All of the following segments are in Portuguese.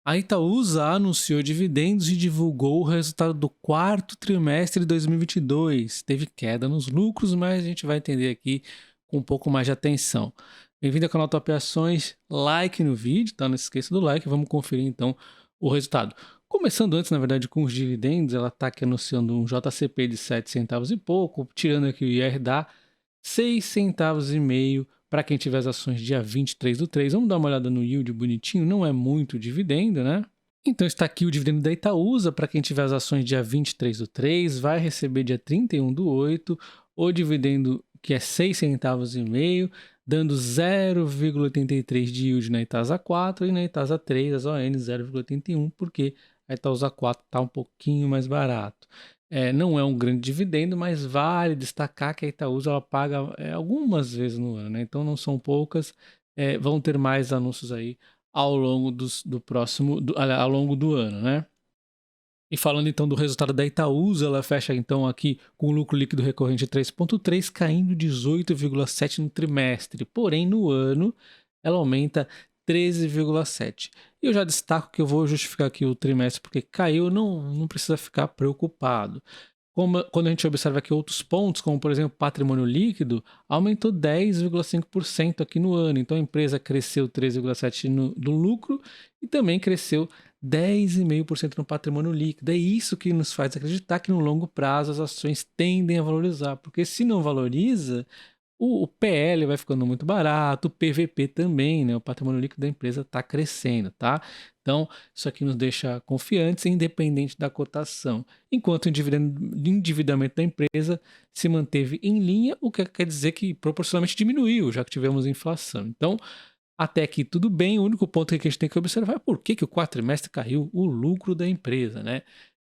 A Itaúsa anunciou dividendos e divulgou o resultado do quarto trimestre de 2022. Teve queda nos lucros, mas a gente vai entender aqui com um pouco mais de atenção. Bem-vindo ao canal Top Ações, like no vídeo, tá? Não se esqueça do like, vamos conferir então o resultado. Começando antes, na verdade, com os dividendos, ela está aqui anunciando um JCP de 7 centavos e pouco, tirando aqui o IR dá 6 centavos e meio para quem tiver as ações dia 23/3. Vamos dar uma olhada no yield bonitinho, não é muito dividendo, né? Então está aqui o dividendo da Itaúsa, para quem tiver as ações dia 23/3, vai receber dia 31/8, o dividendo que é 6 centavos e meio, dando 0,83 de yield na Itasa 4 e na Itasa 3, as ON 0,81, porque a Itaúsa 4 está um pouquinho mais barato. Não é um grande dividendo, mas vale destacar que a Itaúsa ela paga algumas vezes no ano, né? Então não são poucas, vão ter mais anúncios aí ao longo ao longo do ano, né? E falando então do resultado da Itaúsa, ela fecha então aqui com um lucro líquido recorrente de 3,3, caindo 18,7 no trimestre. Porém, no ano, ela aumenta 13,7. E eu já destaco que eu vou justificar aqui o trimestre porque caiu, não precisa ficar preocupado. Quando a gente observa aqui outros pontos, como por exemplo patrimônio líquido, aumentou 10,5% aqui no ano. Então a empresa cresceu 13,7% no lucro e também cresceu 10,5% no patrimônio líquido. É isso que nos faz acreditar que no longo prazo as ações tendem a valorizar, porque se não valoriza, o PL vai ficando muito barato, o PVP também, né? O patrimônio líquido da empresa está crescendo, tá? Então, isso aqui nos deixa confiantes, independente da cotação. Enquanto o endividamento da empresa se manteve em linha, o que quer dizer que proporcionalmente diminuiu, já que tivemos inflação. Então, até aqui tudo bem, o único ponto que a gente tem que observar é por que o quarto trimestre caiu o lucro da empresa, né?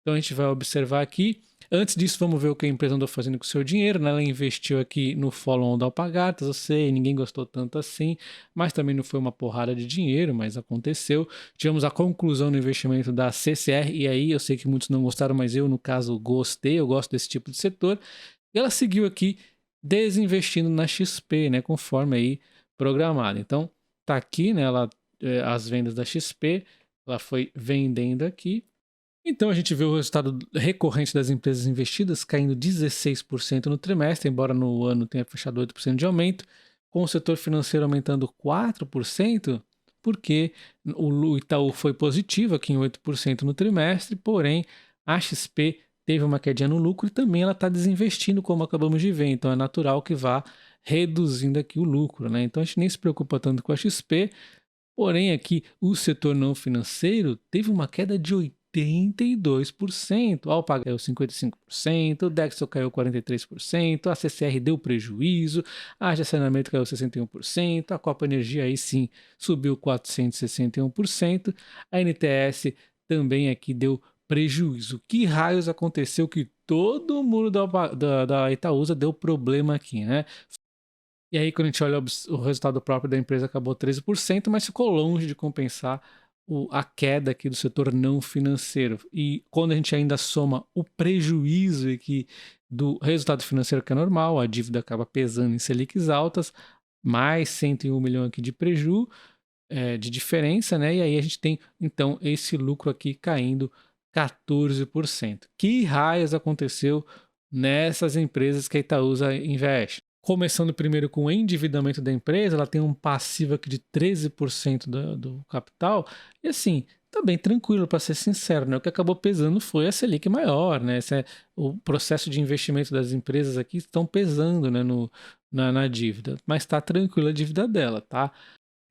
Então a gente vai observar aqui. Antes disso, vamos ver o que a empresa andou fazendo com o seu dinheiro, né? Ela investiu aqui no follow-on da Alpargatas, eu sei, ninguém gostou tanto assim, mas também não foi uma porrada de dinheiro, mas aconteceu. Tivemos a conclusão do investimento da CCR, e aí eu sei que muitos não gostaram, mas eu, no caso, gostei, eu gosto desse tipo de setor. E ela seguiu aqui desinvestindo na XP, né? Conforme aí programado. Então, tá aqui, né? As vendas da XP, ela foi vendendo aqui. Então a gente vê o resultado recorrente das empresas investidas caindo 16% no trimestre, embora no ano tenha fechado 8% de aumento, com o setor financeiro aumentando 4%, porque o Itaú foi positivo aqui em 8% no trimestre, porém a XP teve uma quedinha no lucro e também ela está desinvestindo, como acabamos de ver, então é natural que vá reduzindo aqui o lucro, né? Então a gente nem se preocupa tanto com a XP, porém aqui o setor não financeiro teve uma queda de 82%, a Alpha caiu 55%, o Dexel caiu 43%, a CCR deu prejuízo, a Age Saneamento caiu 61%, a Copa Energia aí sim subiu 461%, a NTS também aqui deu prejuízo. Que raios aconteceu que todo mundo da Itaúsa deu problema aqui, né? E aí, quando a gente olha o resultado próprio da empresa, acabou 13%, mas ficou longe de compensar a queda aqui do setor não financeiro. E quando a gente ainda soma o prejuízo aqui do resultado financeiro, que é normal, a dívida acaba pesando em Selics altas, mais 101 milhões aqui de prejuízo, de diferença, né? E aí a gente tem, então, esse lucro aqui caindo 14%. Que raios aconteceu nessas empresas que a Itaúsa investe? Começando primeiro com o endividamento da empresa, ela tem um passivo aqui de 13% do capital, e assim, tá bem tranquilo, para ser sincero, né? O que acabou pesando foi a Selic maior, né? O processo de investimento das empresas aqui estão pesando, né, na dívida, mas tá tranquila a dívida dela, tá?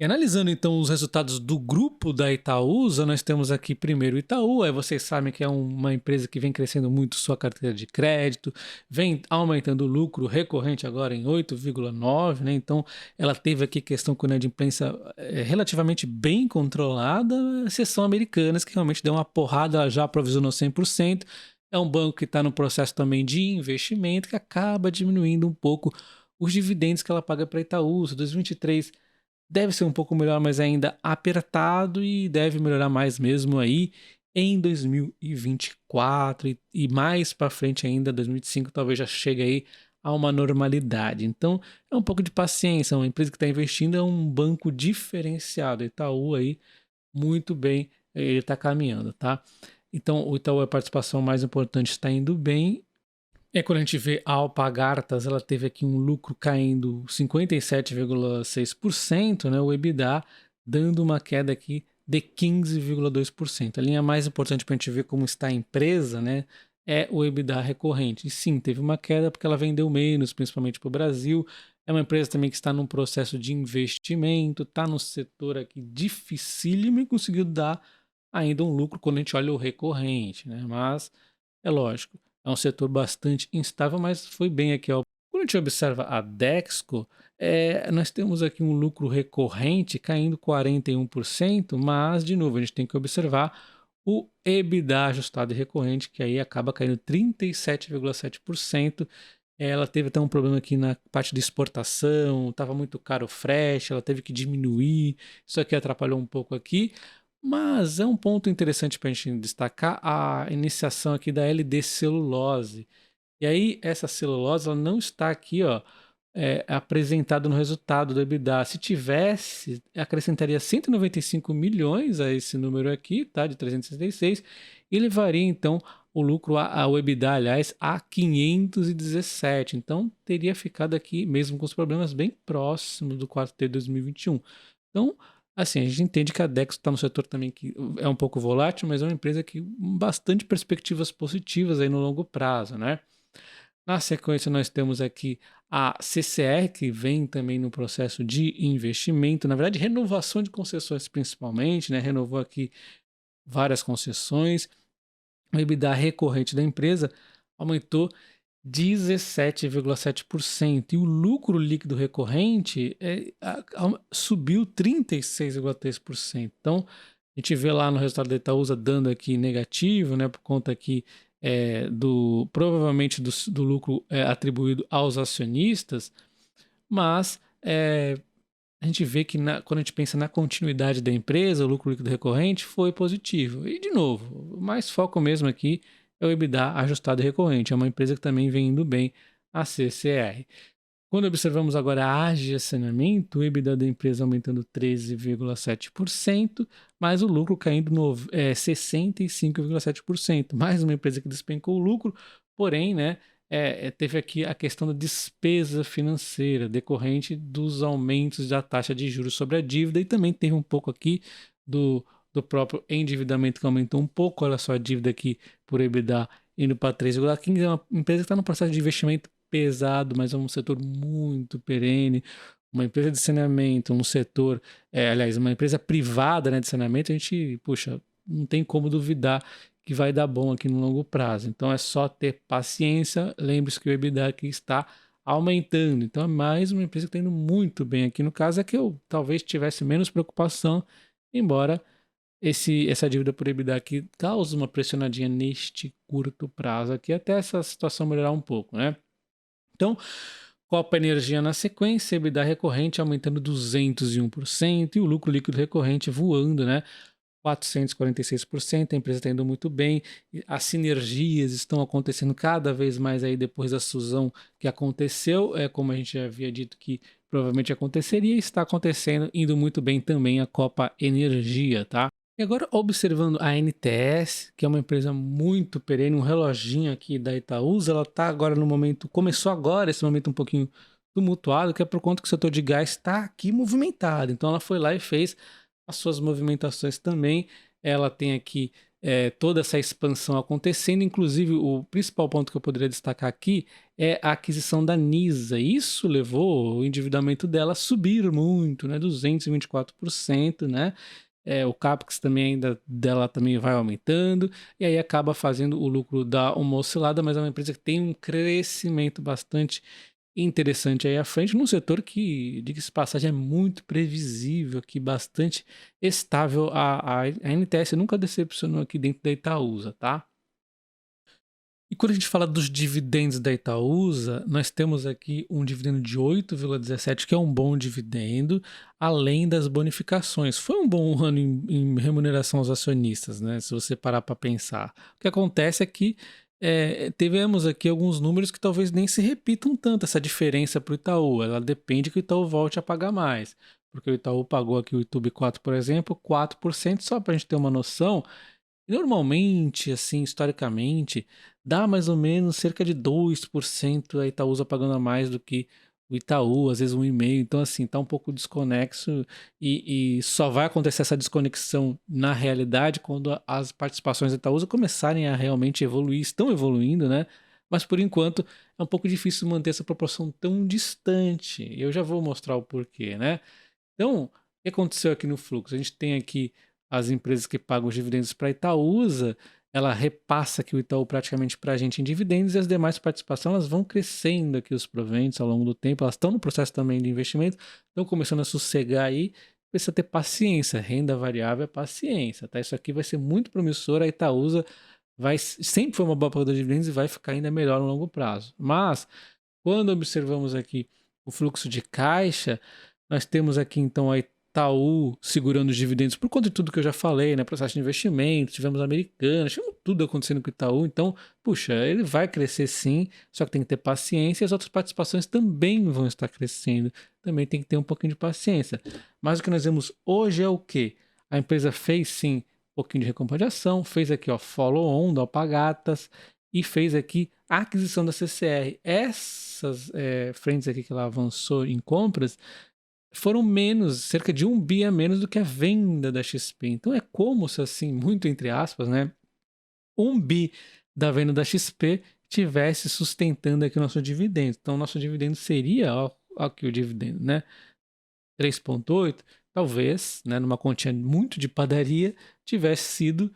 E analisando então os resultados do grupo da Itaúsa, nós temos aqui primeiro o Itaú, aí vocês sabem que é uma empresa que vem crescendo muito sua carteira de crédito, vem aumentando o lucro recorrente agora em 8,9, né? Então ela teve aqui questão com a inadimplência relativamente bem controlada, exceção Americanas, que realmente deu uma porrada, ela já aprovisionou 100%, é um banco que está no processo também de investimento, que acaba diminuindo um pouco os dividendos que ela paga para a Itaúsa. 2023 deve ser um pouco melhor, mas ainda apertado, e deve melhorar mais mesmo aí em 2024 e mais para frente ainda, 2025 talvez já chegue aí a uma normalidade. Então é um pouco de paciência, uma empresa que está investindo é um banco diferenciado, Itaú aí muito bem ele está caminhando, tá? Então, o Itaú, a participação mais importante, está indo bem. E quando a gente vê a Alpargatas, ela teve aqui um lucro caindo 57,6%, né? O EBITDA dando uma queda aqui de 15,2%. A linha mais importante para a gente ver como está a empresa, né, é o EBITDA recorrente. E sim, teve uma queda porque ela vendeu menos, principalmente para o Brasil. É uma empresa também que está num processo de investimento, está no setor aqui dificílimo e conseguiu dar ainda um lucro quando a gente olha o recorrente, né? Mas é lógico, é um setor bastante instável, mas foi bem aqui, ó. Quando a gente observa a Dexco, nós temos aqui um lucro recorrente caindo 41%, mas, de novo, a gente tem que observar o EBITDA ajustado e recorrente, que aí acaba caindo 37,7%. Ela teve até um problema aqui na parte de exportação, estava muito caro o frete, ela teve que diminuir, isso aqui atrapalhou um pouco aqui. Mas é um ponto interessante para a gente destacar a iniciação aqui da LD celulose. E aí, essa celulose ela não está aqui, ó, apresentada no resultado do EBITDA. Se tivesse, acrescentaria 195 milhões a esse número aqui, tá, de 366, e levaria então o lucro, o EBITDA, aliás, a 517. Então, teria ficado aqui, mesmo com os problemas, bem próximo do quarto T de 2021. Então, assim, a gente entende que a Dexo está no setor também que é um pouco volátil, mas é uma empresa que bastante perspectivas positivas aí no longo prazo, né? Na sequência, nós temos aqui a CCR, que vem também no processo de investimento, na verdade, renovação de concessões principalmente, né? Renovou aqui várias concessões. O EBITDA recorrente da empresa aumentou 17,7%. E o lucro líquido recorrente subiu 36,3%. Então, a gente vê lá no resultado da Itaúsa dando aqui negativo, né, por conta aqui provavelmente do lucro atribuído aos acionistas, mas a gente vê que quando a gente pensa na continuidade da empresa, o lucro líquido recorrente foi positivo. E, de novo, o mais foco mesmo aqui é o EBITDA ajustado e recorrente. É uma empresa que também vem indo bem, a CCR. Quando observamos agora a AGE Saneamento, o EBITDA da empresa aumentando 13,7%, mas o lucro caindo 65,7%. Mais uma empresa que despencou o lucro, porém, né, teve aqui a questão da despesa financeira decorrente dos aumentos da taxa de juros sobre a dívida e também teve um pouco aqui do próprio endividamento que aumentou um pouco. Olha só a dívida aqui por EBITDA indo para 3,15. É uma empresa que está no processo de investimento pesado, mas é um setor muito perene. Uma empresa de saneamento, um setor, aliás, uma empresa privada, né, de saneamento, a gente, puxa, não tem como duvidar que vai dar bom aqui no longo prazo. Então é só ter paciência. Lembre-se que o EBITDA aqui está aumentando. Então é mais uma empresa que está indo muito bem aqui. No caso é que eu talvez tivesse menos preocupação, embora essa dívida por EBITDA aqui cause uma pressionadinha neste curto prazo aqui, até essa situação melhorar um pouco, né? Então, Copa Energia na sequência, EBITDA recorrente aumentando 201% e o lucro líquido recorrente voando, né? 446%, a empresa está indo muito bem, as sinergias estão acontecendo cada vez mais aí depois da fusão que aconteceu, como a gente já havia dito que provavelmente aconteceria, está acontecendo, indo muito bem também a Copa Energia, tá? E agora observando a NTS, que é uma empresa muito perene, um reloginho aqui da Itaúsa, ela está agora no momento, começou agora esse momento um pouquinho tumultuado, que é por conta que o setor de gás está aqui movimentado, então ela foi lá e fez as suas movimentações também. Ela tem aqui toda essa expansão acontecendo, inclusive o principal ponto que eu poderia destacar aqui é a aquisição da NISA. Isso levou o endividamento dela a subir muito, né, 224%, né? O CAPEX também ainda dela também vai aumentando, e aí acaba fazendo o lucro dar uma oscilada, mas é uma empresa que tem um crescimento bastante interessante aí à frente, num setor que, diga-se de passagem, é muito previsível aqui, bastante estável. A NTS nunca decepcionou aqui dentro da Itaúsa, tá? E quando a gente fala dos dividendos da Itaúsa, nós temos aqui um dividendo de 8,17, que é um bom dividendo, além das bonificações. Foi um bom ano em remuneração aos acionistas, né? Se você parar para pensar. O que acontece é que tivemos aqui alguns números que talvez nem se repitam tanto, essa diferença para o Itaú. Ela depende que o Itaú volte a pagar mais. porque o Itaú pagou aqui o YouTube 4, por exemplo, 4%, só para a gente ter uma noção. Normalmente, assim, historicamente, dá mais ou menos cerca de 2% a Itaúsa pagando a mais do que o Itaú, às vezes 1,5%. Então, assim, tá um pouco desconexo e só vai acontecer essa desconexão na realidade quando as participações da Itaúsa começarem a realmente evoluir, estão evoluindo, né? Mas por enquanto é um pouco difícil manter essa proporção tão distante. Eu já vou mostrar o porquê, né? Então, o que aconteceu aqui no fluxo? A gente tem aqui as empresas que pagam os dividendos para a Itaúsa, ela repassa aqui o Itaú praticamente para a gente em dividendos e as demais participações elas vão crescendo aqui os proventos ao longo do tempo, elas estão no processo também de investimento, estão começando a sossegar aí, precisa ter paciência, renda variável é paciência, tá? Isso aqui vai ser muito promissor, a Itaúsa sempre foi uma boa pagadora de dividendos e vai ficar ainda melhor no longo prazo. Mas, quando observamos aqui o fluxo de caixa, nós temos aqui então a Itaú segurando os dividendos por conta de tudo que eu já falei, né? Processo de investimento, tivemos Americanas, tivemos tudo acontecendo com o Itaú. Então, puxa, ele vai crescer sim, só que tem que ter paciência e as outras participações também vão estar crescendo. Também tem que ter um pouquinho de paciência. Mas o que nós vemos hoje é o quê? A empresa fez sim um pouquinho de recompra de ação, fez aqui ó, follow-on da Alpagatas e fez aqui a aquisição da CCR. Essas frentes aqui que ela avançou em compras foram menos, cerca de 1 bi a menos do que a venda da XP. Então é como se, assim, muito entre aspas, né, 1 bi da venda da XP tivesse sustentando aqui o nosso dividendo. Então, nosso dividendo seria, ó, aqui o dividendo, né, 3,8, talvez, né, numa continha muito de padaria, tivesse sido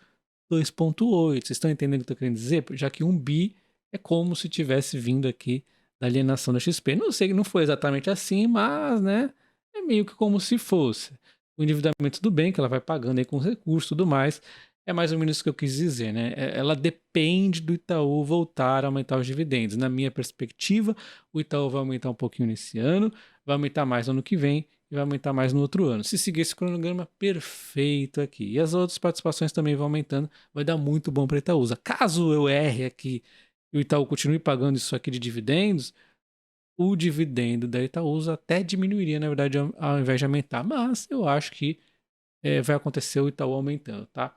2,8. Vocês estão entendendo o que eu estou querendo dizer? Já que 1 bi é como se tivesse vindo aqui da alienação da XP. Não sei que não foi exatamente assim, mas, né, é meio que como se fosse. O endividamento do bem, que ela vai pagando aí com recursos e tudo mais, é mais ou menos isso que eu quis dizer, né? Ela depende do Itaú voltar a aumentar os dividendos. Na minha perspectiva, o Itaú vai aumentar um pouquinho nesse ano, vai aumentar mais no ano que vem e vai aumentar mais no outro ano. Se seguir esse cronograma perfeito aqui. E as outras participações também vão aumentando, vai dar muito bom para a Itaúsa. Caso eu erre aqui e o Itaú continue pagando isso aqui de dividendos, o dividendo da Itaúsa até diminuiria, na verdade, ao invés de aumentar. Mas eu acho que vai acontecer o Itaú aumentando, tá?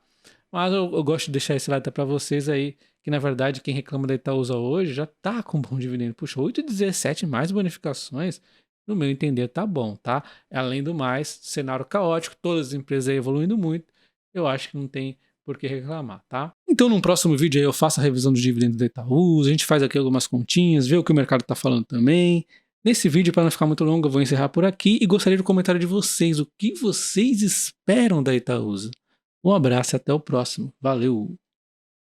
Mas eu gosto de deixar esse lado para vocês aí, que na verdade quem reclama da Itaúsa hoje já tá com bom dividendo. Puxa, 8,17 mais bonificações, no meu entender, tá bom, tá? Além do mais, cenário caótico, todas as empresas aí evoluindo muito, eu acho que não tem por que reclamar, tá? Então, num próximo vídeo aí eu faço a revisão dos dividendos da Itaúsa, a gente faz aqui algumas continhas, vê o que o mercado tá falando também. Nesse vídeo, para não ficar muito longo, eu vou encerrar por aqui e gostaria do comentário de vocês. O que vocês esperam da Itaúsa? Um abraço e até o próximo. Valeu!